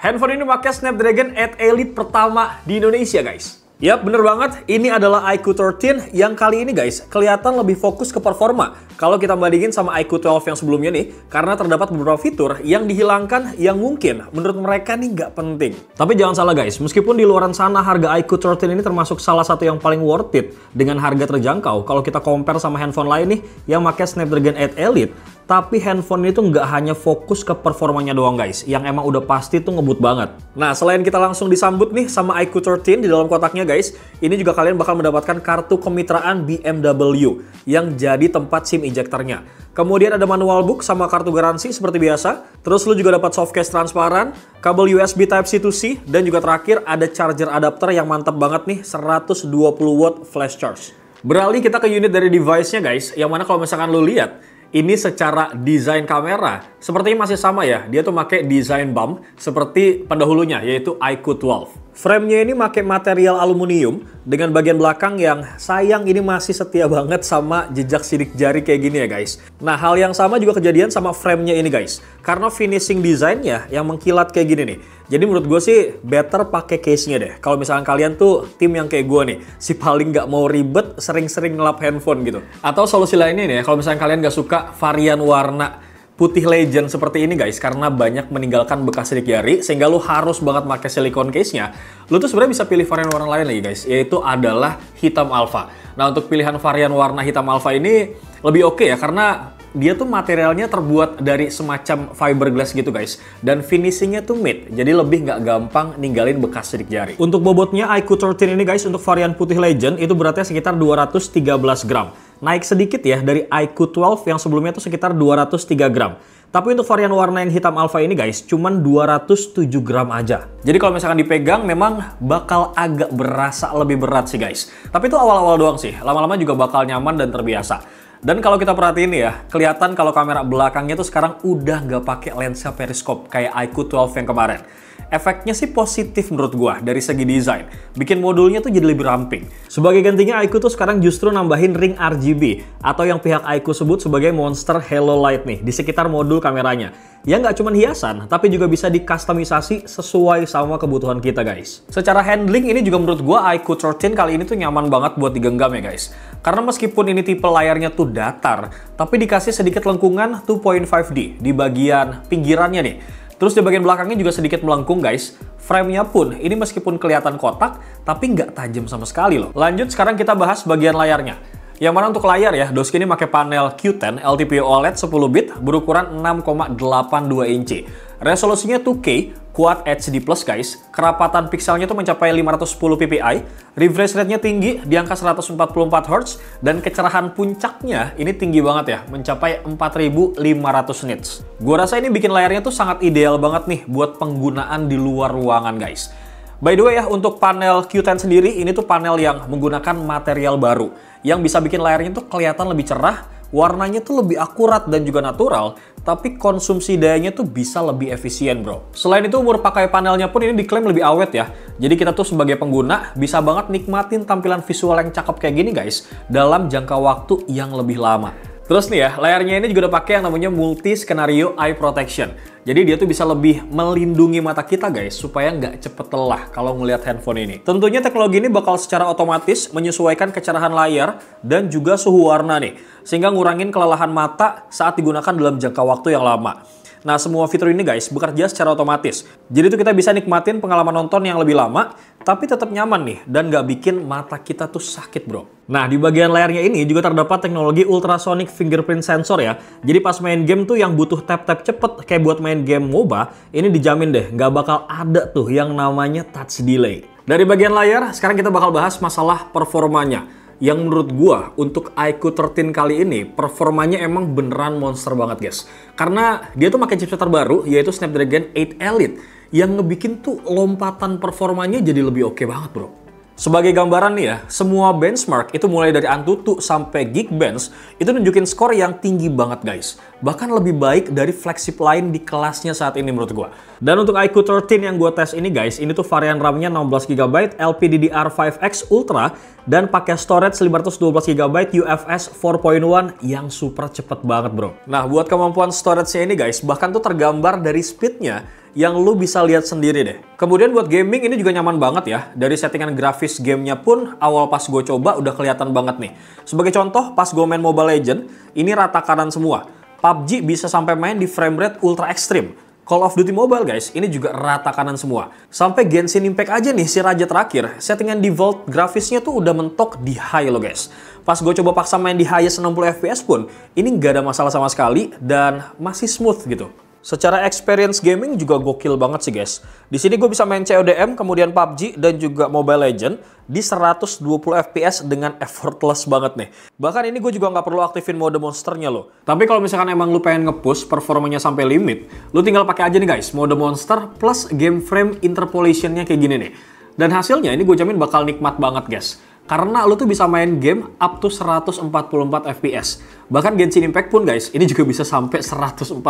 Handphone ini pakai Snapdragon 8 Elite pertama di Indonesia, guys. Yap, bener banget. Ini adalah iQOO 13 yang kali ini, guys, kelihatan lebih fokus ke performa. Kalau kita bandingin sama iQOO 12 yang sebelumnya nih, karena terdapat beberapa fitur yang dihilangkan yang mungkin menurut mereka nih nggak penting. Tapi jangan salah, guys, meskipun di luaran sana harga iQOO 13 ini termasuk salah satu yang paling worth it dengan harga terjangkau kalau kita compare sama handphone lain nih yang pakai Snapdragon 8 Elite. Tapi handphone itu nggak hanya fokus ke performanya doang, guys, yang emang udah pasti tuh ngebut banget. Nah, selain kita langsung disambut nih sama iQOO 13 di dalam kotaknya, guys, ini juga kalian bakal mendapatkan kartu kemitraan BMW yang jadi tempat SIM ejectornya. Kemudian ada manual book sama kartu garansi seperti biasa. Terus lu juga dapat soft case transparan, kabel USB Type-C to C, dan juga terakhir ada charger adapter yang mantap banget nih, 120 watt flash charge. Beralih kita ke unit dari device-nya, guys, yang mana kalau misalkan lu lihat, ini secara desain kamera sepertinya masih sama ya. Dia tuh pakai desain bump seperti pendahulunya, yaitu iQOO 12. Frame-nya ini pakai material aluminium dengan bagian belakang yang sayang ini masih setia banget sama jejak sidik jari kayak gini ya, guys. Nah, hal yang sama juga kejadian sama frame-nya ini, guys. Karena finishing desainnya yang mengkilat kayak gini nih. Jadi menurut gue sih better pakai case-nya deh. Kalau misalkan kalian tuh tim yang kayak gue nih, si paling nggak mau ribet, sering-sering ngelap handphone gitu. Atau solusi lainnya nih ya, kalau misalkan kalian nggak suka varian warna putih legend seperti ini, guys, karena banyak meninggalkan bekas sidik jari sehingga lu harus banget pakai silikon case-nya. Lu tuh sebenarnya bisa pilih varian warna lain lagi, guys, yaitu adalah hitam alpha. Nah, untuk pilihan varian warna hitam alpha ini lebih oke ya, karena dia tuh materialnya terbuat dari semacam fiberglass gitu, guys, dan finishingnya tuh matte, jadi lebih nggak gampang ninggalin bekas sidik jari. Untuk bobotnya iQOO 13 ini, guys, untuk varian putih legend itu beratnya sekitar 213 gram. Naik sedikit ya dari iQOO 12 yang sebelumnya itu sekitar 203 gram. Tapi untuk varian warna yang hitam alpha ini, guys, cuman 207 gram aja. Jadi kalau misalkan dipegang memang bakal agak berasa lebih berat sih, guys. Tapi itu awal-awal doang sih. Lama-lama juga bakal nyaman dan terbiasa. Dan kalau kita perhatiin nih ya, kelihatan kalau kamera belakangnya tuh sekarang udah nggak pakai lensa periskop kayak iQOO 12 yang kemarin. Efeknya sih positif menurut gua dari segi desain. Bikin modulnya tuh jadi lebih ramping. Sebagai gantinya, iQOO tuh sekarang justru nambahin ring RGB atau yang pihak iQOO sebut sebagai Monster Halo Light nih di sekitar modul kameranya. Yang nggak cuma hiasan, tapi juga bisa dikustomisasi sesuai sama kebutuhan kita, guys. Secara handling ini juga menurut gua iQOO 13 kali ini tuh nyaman banget buat digenggam ya, guys. Karena meskipun ini tipe layarnya tuh datar, tapi dikasih sedikit lengkungan 2.5D di bagian pinggirannya nih. Terus di bagian belakangnya juga sedikit melengkung, guys. Frame-nya pun ini meskipun kelihatan kotak, tapi nggak tajam sama sekali loh. Lanjut, sekarang kita bahas bagian layarnya. Yang mana untuk layar ya, Doski ini pakai panel Q10 LTPO OLED 10 bit berukuran 6,82 inci. Resolusinya 2K, Quad HD+, guys. Kerapatan pixelnya tuh mencapai 510 ppi, refresh rate-nya tinggi di angka 144 Hz, dan kecerahan puncaknya ini tinggi banget ya, mencapai 4500 nits. Gua rasa ini bikin layarnya tuh sangat ideal banget nih buat penggunaan di luar ruangan, guys. By the way ya, untuk panel Q10 sendiri, ini tuh panel yang menggunakan material baru, yang bisa bikin layarnya tuh kelihatan lebih cerah, warnanya tuh lebih akurat dan juga natural, tapi konsumsi dayanya tuh bisa lebih efisien, bro. Selain itu, umur pakai panelnya pun ini diklaim lebih awet ya. Jadi kita tuh sebagai pengguna bisa banget nikmatin tampilan visual yang cakep kayak gini, guys, dalam jangka waktu yang lebih lama. Terus nih ya, layarnya ini juga udah pakai yang namanya multi scenario eye protection. Jadi dia tuh bisa lebih melindungi mata kita, guys, supaya nggak cepet lelah kalau ngelihat handphone ini. Tentunya teknologi ini bakal secara otomatis menyesuaikan kecerahan layar dan juga suhu warna nih, sehingga ngurangin kelelahan mata saat digunakan dalam jangka waktu yang lama. Nah, semua fitur ini, guys, bekerja secara otomatis. Jadi tuh kita bisa nikmatin pengalaman nonton yang lebih lama, tapi tetap nyaman nih, dan nggak bikin mata kita tuh sakit, bro. Nah, di bagian layarnya ini juga terdapat teknologi ultrasonic fingerprint sensor ya. Jadi pas main game tuh yang butuh tap-tap cepet, kayak buat main game MOBA, ini dijamin deh, nggak bakal ada tuh yang namanya touch delay. Dari bagian layar, sekarang kita bakal bahas masalah performanya. Yang menurut gua untuk iQOO 13 kali ini performanya emang beneran monster banget, guys. Karena dia tuh pakai chipset terbaru yaitu Snapdragon 8 Elite yang ngebikin tuh lompatan performanya jadi lebih oke banget, bro. Sebagai gambaran nih ya, semua benchmark itu mulai dari Antutu sampai Geekbench itu nunjukin skor yang tinggi banget, guys. Bahkan lebih baik dari flagship lain di kelasnya saat ini menurut gua. Dan untuk iQOO 13 yang gua tes ini, guys, ini tuh varian RAM-nya 16GB LPDDR5X Ultra dan pakai storage 512GB UFS 4.1 yang super cepet banget, bro. Nah, buat kemampuan storage-nya ini, guys, bahkan tuh tergambar dari speed-nya yang lu bisa lihat sendiri deh. Kemudian buat gaming ini juga nyaman banget ya. Dari settingan grafis gamenya pun awal pas gue coba udah kelihatan banget nih. Sebagai contoh pas gue main Mobile Legends, ini rata kanan semua. PUBG bisa sampai main di frame rate ultra ekstrim. Call of Duty Mobile guys, ini juga rata kanan semua. Sampai Genshin Impact aja nih, si raja terakhir, settingan default grafisnya tuh udah mentok di high loh guys. Pas gue coba paksa main di highest 60 FPS pun, ini nggak ada masalah sama sekali dan masih smooth gitu. Secara experience gaming juga gokil banget sih guys. Di sini gue bisa main CODM, kemudian PUBG dan juga Mobile Legends di 120 FPS dengan effortless banget nih. Bahkan ini gue juga nggak perlu aktifin mode monsternya loh. Tapi kalau misalkan emang lu pengen nge-push performanya sampai limit, lu tinggal pakai aja nih guys, mode monster plus game frame interpolationnya kayak gini nih. Dan hasilnya ini gue jamin bakal nikmat banget guys. Karena lu tuh bisa main game up to 144 FPS. Bahkan Genshin Impact pun guys, ini juga bisa sampai 144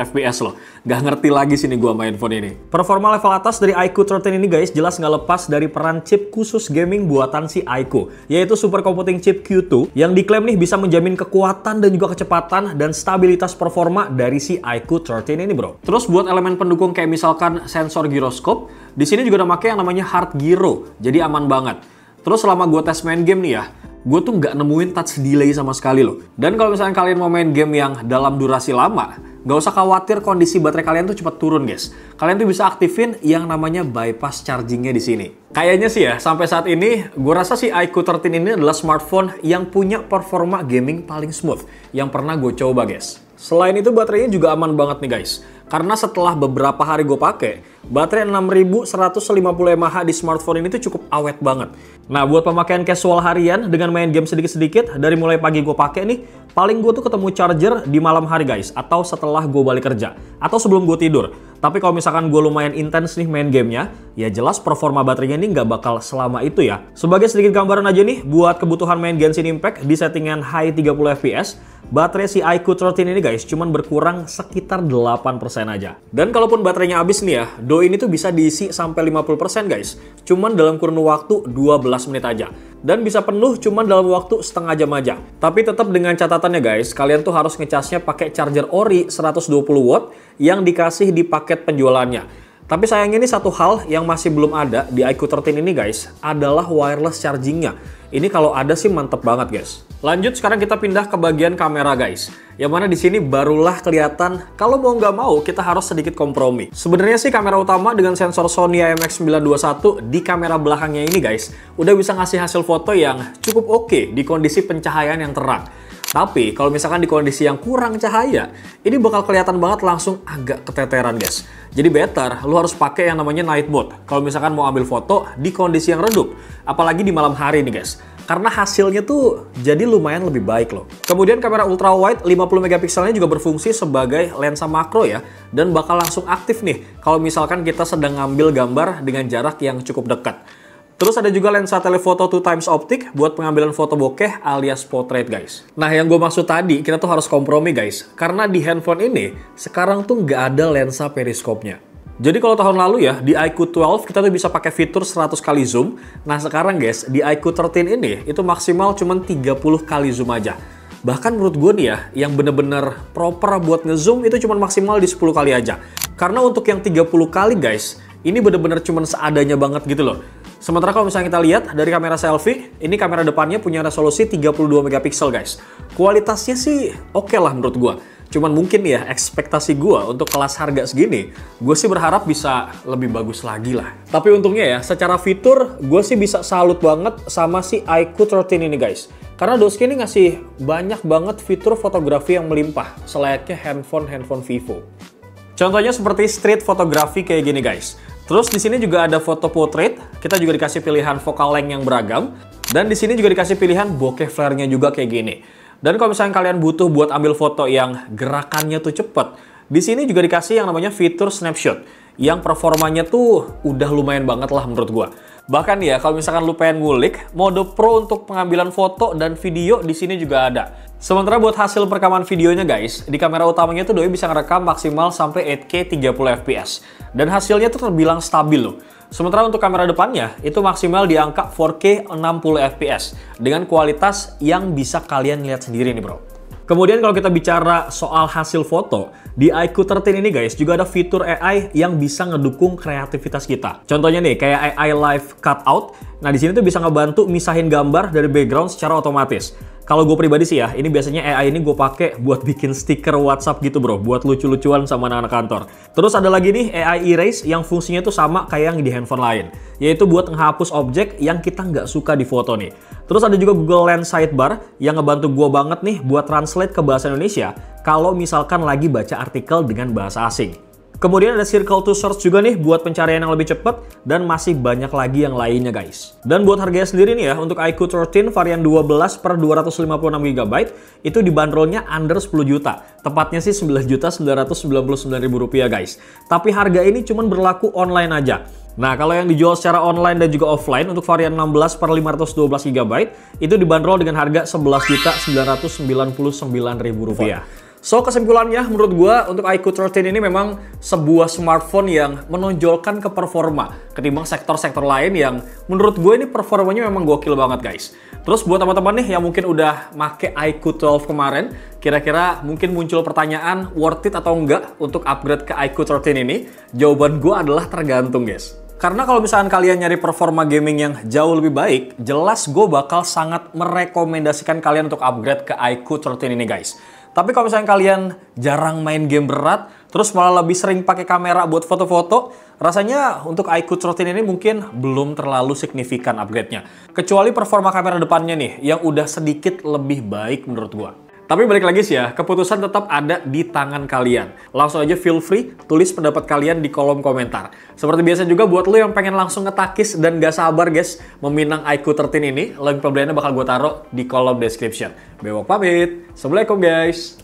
FPS loh. Gak ngerti lagi sini gua main phone ini. Performa level atas dari iQOO 13 ini guys, jelas nggak lepas dari peran chip khusus gaming buatan si iQOO, yaitu Super Computing Chip Q2, yang diklaim nih bisa menjamin kekuatan dan juga kecepatan dan stabilitas performa dari si iQOO 13 ini bro. Terus buat elemen pendukung kayak misalkan sensor gyroscope, di sini juga ada pakai yang namanya hard gyro, jadi aman banget. Terus selama gue tes main game nih ya, gue tuh nggak nemuin touch delay sama sekali loh. Dan kalau misalnya kalian mau main game yang dalam durasi lama, nggak usah khawatir kondisi baterai kalian tuh cepat turun guys. Kalian tuh bisa aktifin yang namanya bypass chargingnya di sini. Kayaknya sih ya, sampai saat ini, gue rasa si iQOO 13 ini adalah smartphone yang punya performa gaming paling smooth yang pernah gue coba guys. Selain itu baterainya juga aman banget nih guys. Karena setelah beberapa hari gue pakai, baterai 6150 mAh di smartphone ini tuh cukup awet banget. Nah, buat pemakaian casual harian dengan main game sedikit-sedikit, dari mulai pagi gue pakai nih, paling gue tuh ketemu charger di malam hari guys, atau setelah gue balik kerja, atau sebelum gue tidur. Tapi kalau misalkan gue lumayan intens nih main gamenya, ya jelas performa baterainya ini nggak bakal selama itu ya. Sebagai sedikit gambaran aja nih, buat kebutuhan main Genshin Impact di settingan high 30 FPS, baterai si iQOO 13 ini guys cuman berkurang sekitar 8% aja. Dan kalaupun baterainya habis nih ya, doi ini tuh bisa diisi sampai 50% guys, cuman dalam kurun waktu 12 menit aja. Dan bisa penuh cuman dalam waktu setengah jam aja. Tapi tetap dengan catatannya guys, kalian tuh harus ngecasnya pakai charger ori 120 watt yang dikasih di paket penjualannya. Tapi sayangnya ini satu hal yang masih belum ada di iQOO 13 ini guys, adalah wireless chargingnya. Ini kalau ada sih mantep banget guys. Lanjut sekarang kita pindah ke bagian kamera guys. Yang mana di sini barulah kelihatan kalau mau nggak mau kita harus sedikit kompromi. Sebenarnya sih kamera utama dengan sensor Sony IMX921 di kamera belakangnya ini guys, udah bisa ngasih hasil foto yang cukup oke di kondisi pencahayaan yang terang. Tapi kalau misalkan di kondisi yang kurang cahaya, ini bakal kelihatan banget langsung agak keteteran guys. Jadi better, lu harus pakai yang namanya night mode. Kalau misalkan mau ambil foto di kondisi yang redup, apalagi di malam hari nih guys. Karena hasilnya tuh jadi lumayan lebih baik loh. Kemudian kamera ultra wide 50 megapikselnya juga berfungsi sebagai lensa makro ya. Dan bakal langsung aktif nih kalau misalkan kita sedang ngambil gambar dengan jarak yang cukup dekat. Terus ada juga lensa telefoto 2x optik buat pengambilan foto bokeh alias portrait guys. Nah yang gue maksud tadi, kita tuh harus kompromi guys. Karena di handphone ini, sekarang tuh nggak ada lensa periskopnya. Jadi kalau tahun lalu ya, di iQOO 12 kita tuh bisa pakai fitur 100 kali zoom. Nah sekarang guys, di iQOO 13 ini, itu maksimal cuma 30 kali zoom aja. Bahkan menurut gue nih ya, yang bener-bener proper buat ngezoom itu cuma maksimal di 10 kali aja. Karena untuk yang 30 kali guys, ini bener-bener cuma seadanya banget gitu loh. Sementara kalau misalnya kita lihat dari kamera selfie, ini kamera depannya punya resolusi 32 megapiksel guys. Kualitasnya sih oke lah menurut gua. Cuman mungkin ya ekspektasi gua untuk kelas harga segini, gue sih berharap bisa lebih bagus lagi lah. Tapi untungnya ya, secara fitur gue sih bisa salut banget sama si iQOO 13 ini guys. Karena Doski ini ngasih banyak banget fitur fotografi yang melimpah, selayaknya handphone Vivo. Contohnya seperti street fotografi kayak gini guys. Terus di sini juga ada foto portrait, kita juga dikasih pilihan focal length yang beragam, dan di sini juga dikasih pilihan bokeh flare-nya juga kayak gini. Dan kalau misalnya kalian butuh buat ambil foto yang gerakannya tuh cepet, di sini juga dikasih yang namanya fitur snapshot, yang performanya tuh udah lumayan banget lah menurut gua. Bahkan ya kalau misalkan lu pengen ngulik, mode pro untuk pengambilan foto dan video di sini juga ada. Sementara buat hasil perekaman videonya guys, di kamera utamanya tuh doi bisa ngerekam maksimal sampai 8K 30 fps. Dan hasilnya tuh terbilang stabil loh. Sementara untuk kamera depannya, itu maksimal di angka 4K 60 fps. Dengan kualitas yang bisa kalian lihat sendiri nih bro. Kemudian kalau kita bicara soal hasil foto, di iQOO 13 ini guys juga ada fitur AI yang bisa ngedukung kreativitas kita. Contohnya nih kayak AI Live Cutout. Nah di sini tuh bisa ngebantu misahin gambar dari background secara otomatis. Kalau gue pribadi sih ya, ini biasanya AI ini gue pakai buat bikin stiker WhatsApp gitu bro, buat lucu-lucuan sama anak-anak kantor. Terus ada lagi nih AI Erase yang fungsinya tuh sama kayak yang di handphone lain, yaitu buat menghapus objek yang kita nggak suka di foto nih. Terus ada juga Google Lens Sidebar yang ngebantu gue banget nih buat translate ke bahasa Indonesia kalau misalkan lagi baca artikel dengan bahasa asing. Kemudian ada Circle to Search juga nih buat pencarian yang lebih cepat dan masih banyak lagi yang lainnya guys. Dan buat harganya sendiri nih ya, untuk iQOO 13 varian 12 per 256 GB itu dibanderolnya under 10 juta. Tepatnya sih 9.999.000 rupiah guys. Tapi harga ini cuma berlaku online aja. Nah, kalau yang dijual secara online dan juga offline untuk varian 16 per 512 GB itu dibanderol dengan harga 11.999.000 rupiah. So, kesimpulannya menurut gue untuk iQOO 13 ini memang sebuah smartphone yang menonjolkan ke performa ketimbang sektor-sektor lain yang menurut gue ini performanya memang gokil banget guys. Terus buat teman-teman nih yang mungkin udah make iQOO 12 kemarin, kira-kira mungkin muncul pertanyaan worth it atau enggak untuk upgrade ke iQOO 13 ini? Jawaban gue adalah tergantung guys. Karena kalau misalkan kalian nyari performa gaming yang jauh lebih baik, jelas gue bakal sangat merekomendasikan kalian untuk upgrade ke iQOO 13 ini guys. Tapi kalau misalnya kalian jarang main game berat, terus malah lebih sering pakai kamera buat foto-foto, rasanya untuk iQOO 13 ini mungkin belum terlalu signifikan upgrade-nya. Kecuali performa kamera depannya nih, yang udah sedikit lebih baik menurut gua. Tapi balik lagi sih ya, keputusan tetap ada di tangan kalian. Langsung aja feel free, tulis pendapat kalian di kolom komentar. Seperti biasa juga buat lo yang pengen langsung ngetakis dan gak sabar guys meminang iQOO 13 ini, link pembeliannya bakal gue taruh di kolom description. Bewok pamit, assalamualaikum guys.